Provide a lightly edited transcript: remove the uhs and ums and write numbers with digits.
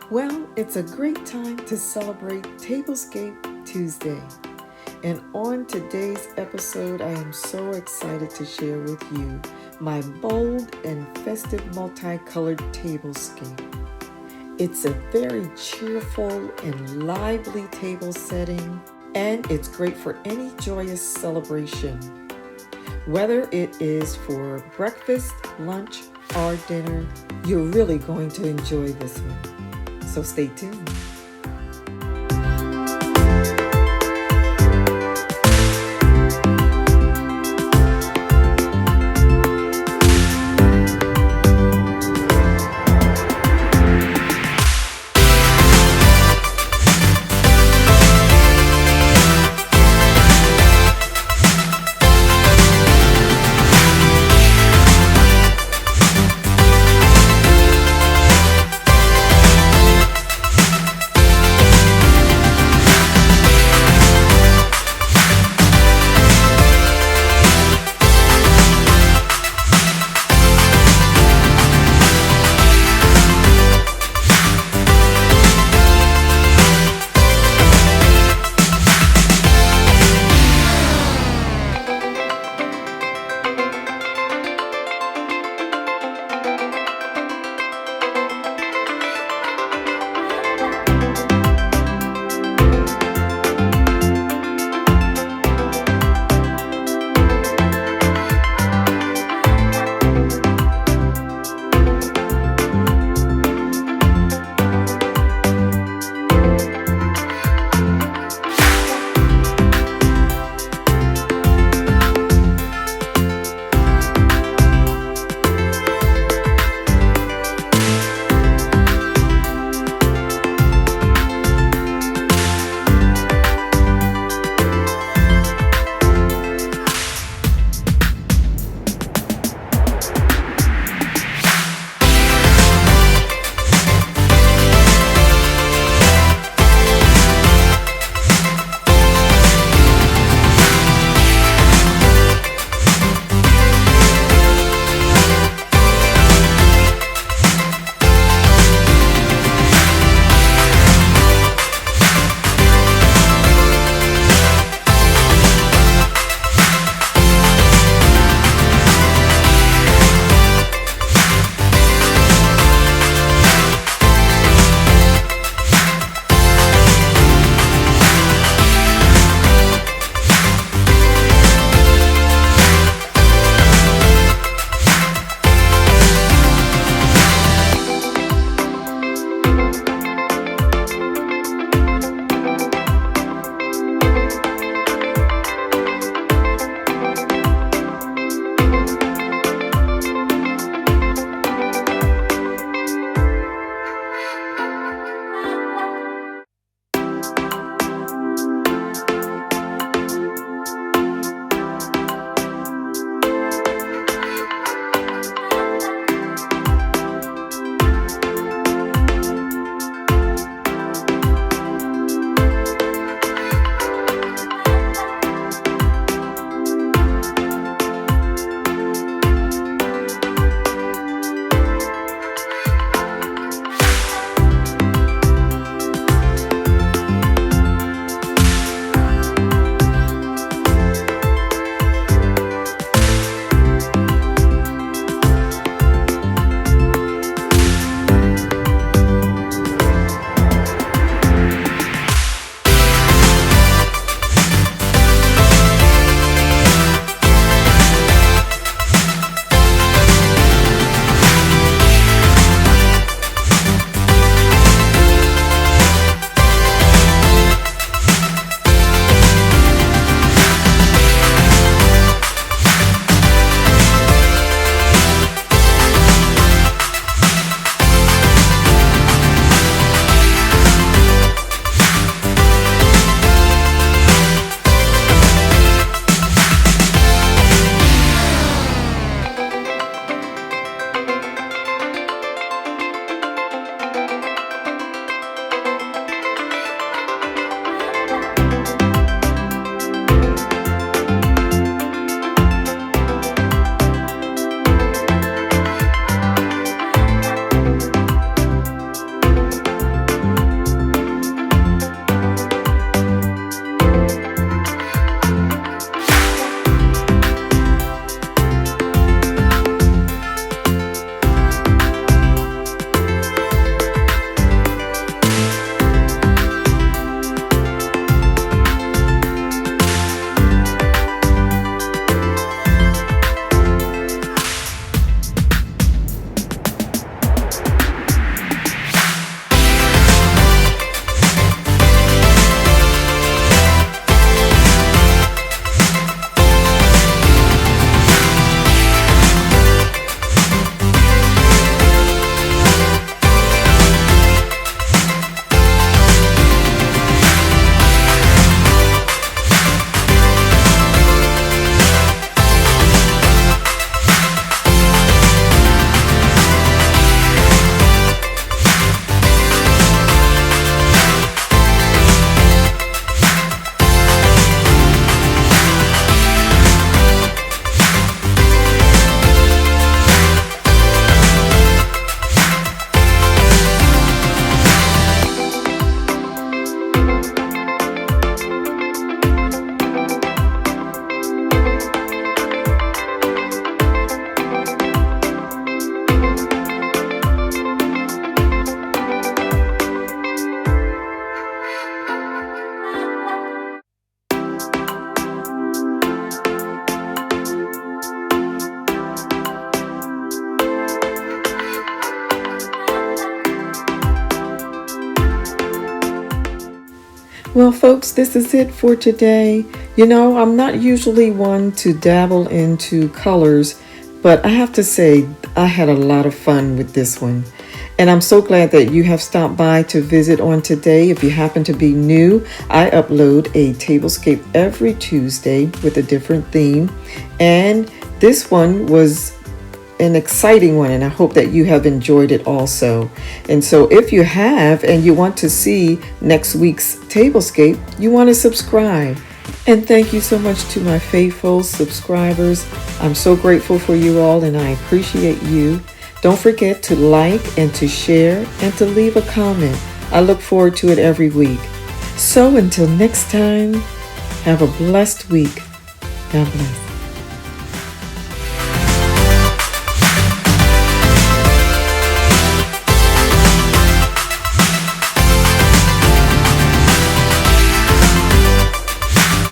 Well, it's a great time to celebrate Tablescape Tuesday. And on today's episode, I am so excited to share with you my bold and festive multicolored tablescape. It's a very cheerful and lively table setting, and it's great for any joyous celebration. Whether it is for breakfast, lunch, or dinner, you're really going to enjoy this one. So stay tuned. Well, folks, this is it for today. I'm not usually one to dabble into colors, but I have to say I had a lot of fun with this one. And I'm so glad that you have stopped by to visit on today. If you happen to be new, I upload a Tablescape every Tuesday with a different theme. And this one was an exciting one, and I hope that you have enjoyed it also. And so if you have and you want to see next week's Tablescape, you want to subscribe. And thank you so much to my faithful subscribers. I'm so grateful for you all, and I appreciate you. Don't forget to like and to share and to leave a comment. I look forward to it every week. So until next time, have a blessed week. God bless.